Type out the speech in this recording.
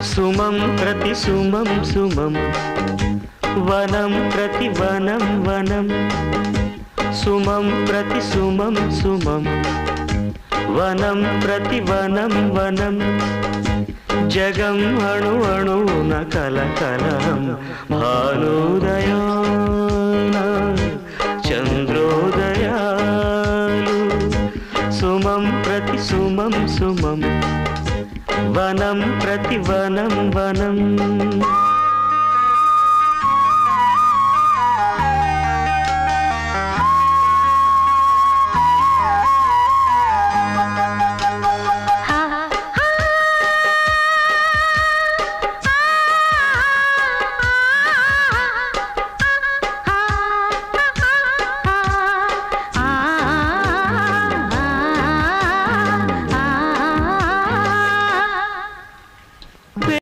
సుమం ప్రతి సుమం సుమం వనం ప్రతి వనం వనం సుమం ప్రతి సుమం సుమం వనం ప్రతి వనం వనం జగం అణు అణువున కలకలం భానుదయాన చంద్రోదయాలు సుమం ప్రతి సుమం సుమం వనం ప్రతి వనం వనం